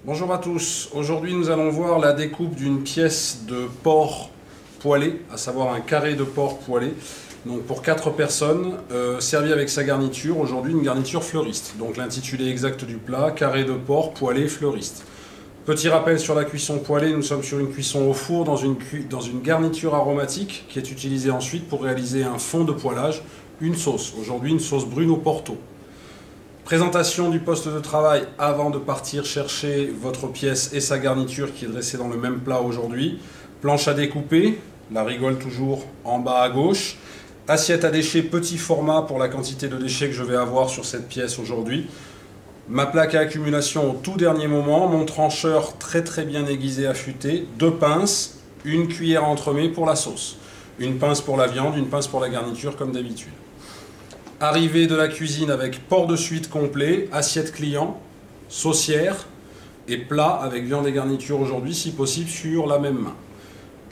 Bonjour à tous, aujourd'hui nous allons voir la découpe d'une pièce de porc poêlé, à savoir un carré de porc poêlé, donc pour 4 personnes, servi avec sa garniture, aujourd'hui une garniture fleuriste. Donc l'intitulé exact du plat, carré de porc poêlé fleuriste. Petit rappel sur la cuisson poêlée, nous sommes sur une cuisson au four dans une garniture aromatique qui est utilisée ensuite pour réaliser un fond de poêlage, une sauce, aujourd'hui une sauce brune au Porto. Présentation du poste de travail avant de partir chercher votre pièce et sa garniture qui est dressée dans le même plat aujourd'hui. Planche à découper, la rigole toujours en bas à gauche. Assiette à déchets petit format pour la quantité de déchets que je vais avoir sur cette pièce aujourd'hui. Ma plaque à accumulation au tout dernier moment, mon trancheur très bien aiguisé affûté, 2 pinces, une cuillère à entremets pour la sauce. Une pince pour la viande, une pince pour la garniture comme d'habitude. Arrivée de la cuisine avec port de suite complet, assiette client, saucière et plat avec viande et garniture aujourd'hui, si possible sur la même main.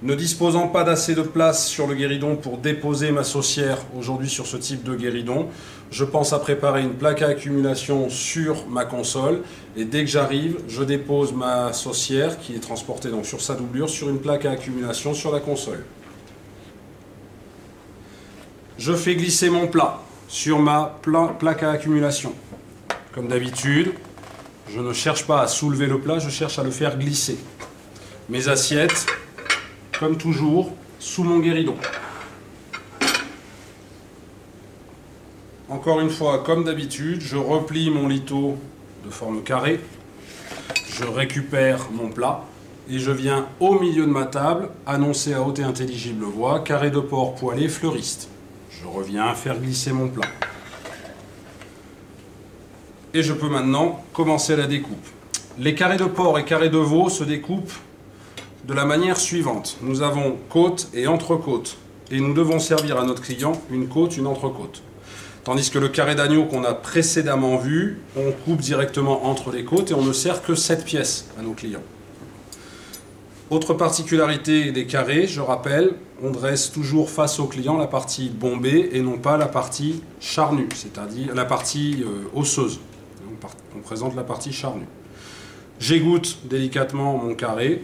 Ne disposant pas d'assez de place sur le guéridon pour déposer ma saucière aujourd'hui sur ce type de guéridon, je pense à préparer une plaque à accumulation sur ma console et dès que j'arrive, je dépose ma saucière qui est transportée donc sur sa doublure sur une plaque à accumulation sur la console. Je fais glisser mon plat sur ma plaque à accumulation. Comme d'habitude, je ne cherche pas à soulever le plat, je cherche à le faire glisser. Mes assiettes, comme toujours, sous mon guéridon. Encore une fois, comme d'habitude, je replie mon lito de forme carrée, je récupère mon plat et je viens au milieu de ma table annoncer à haute et intelligible voix carré de porc poêlé fleuriste. Je reviens faire glisser mon plat. Et je peux maintenant commencer la découpe. Les carrés de porc et carrés de veau se découpent de la manière suivante. Nous avons côte et entrecôte. Et nous devons servir à notre client une côte, une entrecôte. Tandis que le carré d'agneau qu'on a précédemment vu, on coupe directement entre les côtes et on ne sert que cette pièce à nos clients. Autre particularité des carrés, je rappelle, on dresse toujours face au client la partie bombée et non pas la partie charnue, c'est-à-dire la partie osseuse. On présente la partie charnue. J'égoutte délicatement mon carré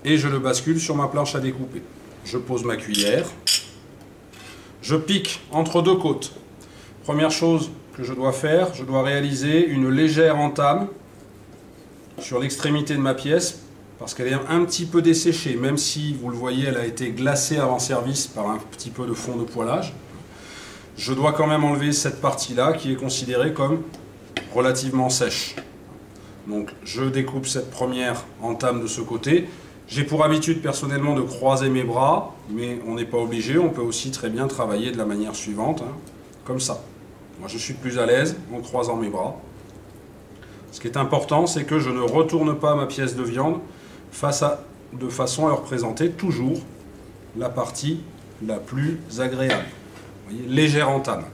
et je le bascule sur ma planche à découper. Je pose ma cuillère, je pique entre 2 côtes. Première chose que je dois faire, je dois réaliser une légère entame sur l'extrémité de ma pièce parce qu'elle est un petit peu desséchée, même si, vous le voyez, elle a été glacée avant service par un petit peu de fond de poêlage. Je dois quand même enlever cette partie-là qui est considérée comme relativement sèche. Donc je découpe cette première entame de ce côté. J'ai pour habitude personnellement de croiser mes bras, mais on n'est pas obligé, on peut aussi très bien travailler de la manière suivante, comme ça. Moi je suis plus à l'aise en croisant mes bras. Ce qui est important, c'est que je ne retourne pas ma pièce de viande de façon à leur présenter toujours la partie la plus agréable. Vous voyez, légère entame.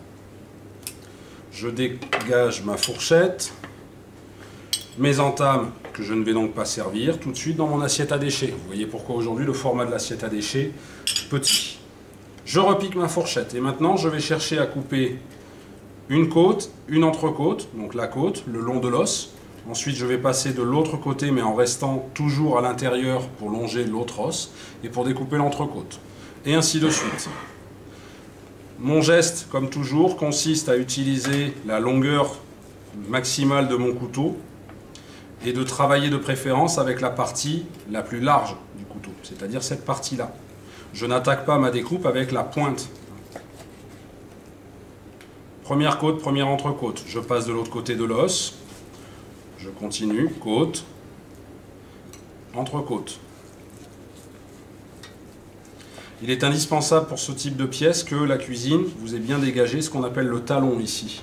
Je dégage ma fourchette, mes entames que je ne vais donc pas servir tout de suite dans mon assiette à déchets. Vous voyez pourquoi aujourd'hui le format de l'assiette à déchets petit. Je repique ma fourchette et maintenant je vais chercher à couper une côte, une entrecôte, donc la côte, le long de l'os. Ensuite, je vais passer de l'autre côté, mais en restant toujours à l'intérieur pour longer l'autre os et pour découper l'entrecôte. Et ainsi de suite. Mon geste, comme toujours, consiste à utiliser la longueur maximale de mon couteau et de travailler de préférence avec la partie la plus large du couteau, c'est-à-dire cette partie-là. Je n'attaque pas ma découpe avec la pointe. Première côte, première entrecôte. Je passe de l'autre côté de l'os. Je continue, côte, entrecôte. Il est indispensable pour ce type de pièce que la cuisine vous ait bien dégagé ce qu'on appelle le talon ici.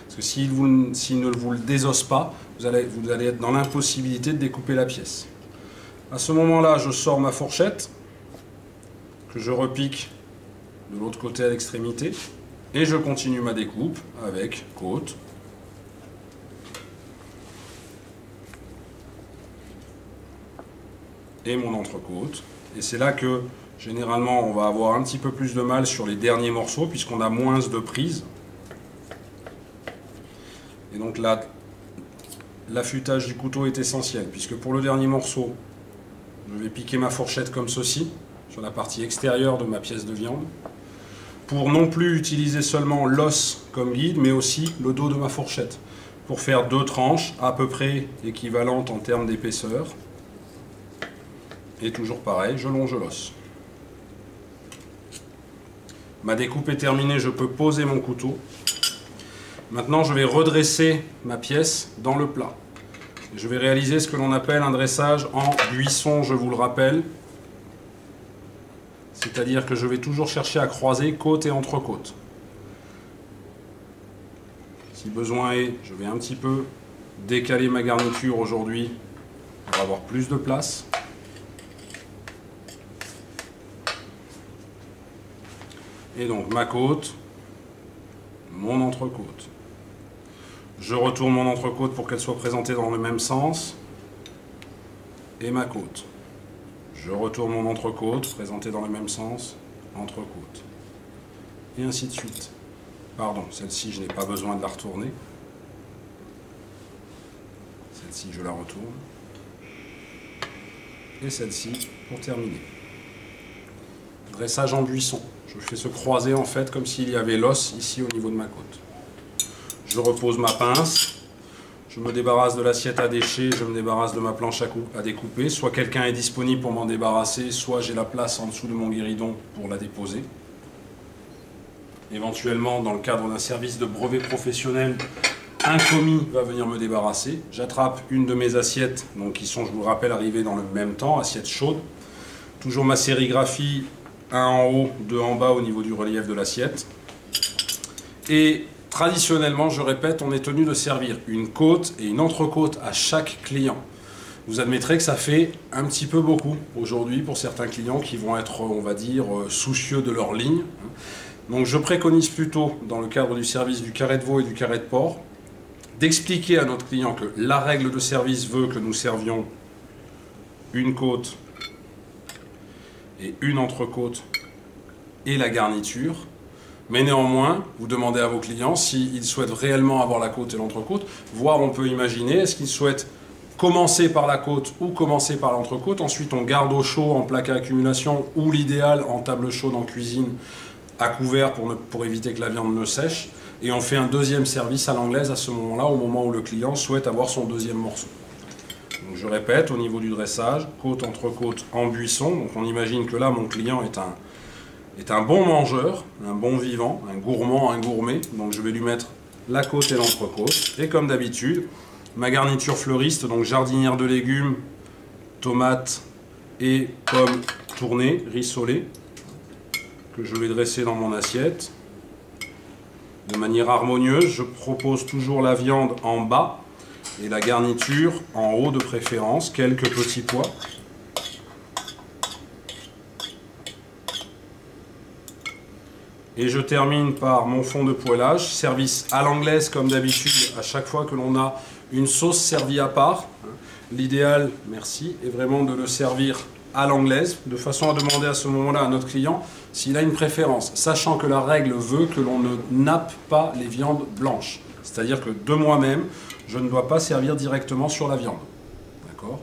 Parce que s'il ne vous le désosse pas, vous allez être dans l'impossibilité de découper la pièce. À ce moment-là, je sors ma fourchette, que je repique de l'autre côté à l'extrémité, et je continue ma découpe avec côte, et mon entrecôte. Et c'est là que généralement on va avoir un petit peu plus de mal sur les derniers morceaux puisqu'on a moins de prise. Et donc là, l'affûtage du couteau est essentiel, puisque pour le dernier morceau, je vais piquer ma fourchette comme ceci, sur la partie extérieure de ma pièce de viande, pour non plus utiliser seulement l'os comme guide, mais aussi le dos de ma fourchette, pour faire 2 tranches à peu près équivalentes en termes d'épaisseur. Et toujours pareil, je longe l'os. Ma découpe est terminée, je peux poser mon couteau. Maintenant, je vais redresser ma pièce dans le plat. Je vais réaliser ce que l'on appelle un dressage en buisson, je vous le rappelle. C'est-à-dire que je vais toujours chercher à croiser côte et entrecôte. Si besoin est, je vais un petit peu décaler ma garniture aujourd'hui pour avoir plus de place. Et donc ma côte, mon entrecôte. Je retourne mon entrecôte pour qu'elle soit présentée dans le même sens. Et ma côte. Je retourne mon entrecôte, présentée dans le même sens, entrecôte. Et ainsi de suite. Pardon, celle-ci, je n'ai pas besoin de la retourner. Celle-ci, je la retourne. Et celle-ci, pour terminer. Dressage en buisson. Je fais se croiser en fait comme s'il y avait l'os ici au niveau de ma côte. Je repose ma pince, je me débarrasse de l'assiette à déchets, je me débarrasse de ma planche à découper. Soit quelqu'un est disponible pour m'en débarrasser, soit j'ai la place en dessous de mon guéridon pour la déposer. Éventuellement, dans le cadre d'un service de brevet professionnel, un commis va venir me débarrasser. J'attrape une de mes assiettes, donc qui sont, je vous le rappelle, arrivées dans le même temps, assiette chaude. Toujours ma sérigraphie, 1 en haut, 2 en bas au niveau du relief de l'assiette. Et traditionnellement, je répète, on est tenu de servir une côte et une entrecôte à chaque client. Vous admettrez que ça fait un petit peu beaucoup aujourd'hui pour certains clients qui vont être, on va dire, soucieux de leur ligne. Donc je préconise plutôt, dans le cadre du service du carré de veau et du carré de porc, d'expliquer à notre client que la règle de service veut que nous servions une côte et une entrecôte et la garniture. Mais néanmoins, vous demandez à vos clients s'ils souhaitent réellement avoir la côte et l'entrecôte, voire on peut imaginer, est-ce qu'ils souhaitent commencer par la côte ou commencer par l'entrecôte, ensuite on garde au chaud en plaque à accumulation ou l'idéal en table chaude en cuisine à couvert pour éviter que la viande ne sèche, et on fait un deuxième service à l'anglaise à ce moment-là, au moment où le client souhaite avoir son deuxième morceau. Donc je répète, au niveau du dressage, côte, entrecôte en buisson, donc on imagine que là mon client est un bon mangeur, un bon vivant, un gourmand, un gourmet. Donc je vais lui mettre la côte et l'entrecôte. Et comme d'habitude, ma garniture fleuriste, donc jardinière de légumes, tomates et pommes tournées, rissolées, que je vais dresser dans mon assiette. De manière harmonieuse, je propose toujours la viande en bas et la garniture en haut de préférence, quelques petits pois. Et je termine par mon fond de poêlage, service à l'anglaise comme d'habitude, à chaque fois que l'on a une sauce servie à part. L'idéal, merci, est vraiment de le servir à l'anglaise, de façon à demander à ce moment-là à notre client s'il a une préférence, sachant que la règle veut que l'on ne nappe pas les viandes blanches. C'est-à-dire que de moi-même, je ne dois pas servir directement sur la viande. D'accord ?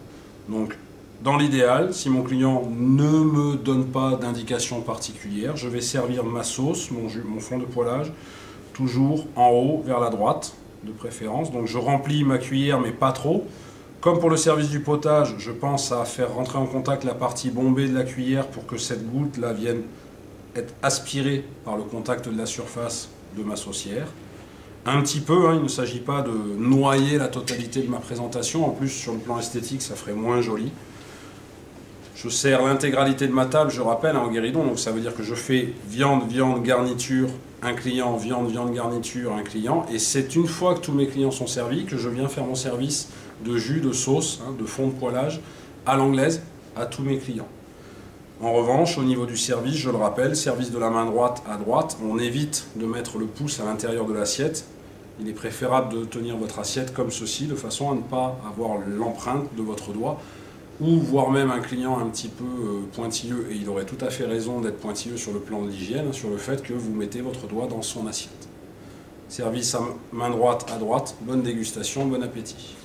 Donc, dans l'idéal, si mon client ne me donne pas d'indication particulière, je vais servir ma sauce, mon fond de poêlage, toujours en haut vers la droite, de préférence. Donc je remplis ma cuillère, mais pas trop. Comme pour le service du potage, je pense à faire rentrer en contact la partie bombée de la cuillère pour que cette goutte-là vienne être aspirée par le contact de la surface de ma saucière. Un petit peu, hein, il ne s'agit pas de noyer la totalité de ma présentation. En plus, sur le plan esthétique, ça ferait moins joli. Je sers l'intégralité de ma table, je rappelle, hein, en guéridon. Donc ça veut dire que je fais viande, viande, garniture, un client, viande, viande, garniture, un client. Et c'est une fois que tous mes clients sont servis que je viens faire mon service de jus, de sauce, hein, de fond de poêlage à l'anglaise à tous mes clients. En revanche, au niveau du service, je le rappelle, service de la main droite à droite, on évite de mettre le pouce à l'intérieur de l'assiette. Il est préférable de tenir votre assiette comme ceci, de façon à ne pas avoir l'empreinte de votre doigt, ou voire même un client un petit peu pointilleux, et il aurait tout à fait raison d'être pointilleux sur le plan de l'hygiène, sur le fait que vous mettez votre doigt dans son assiette. Service à main droite à droite, bonne dégustation, bon appétit.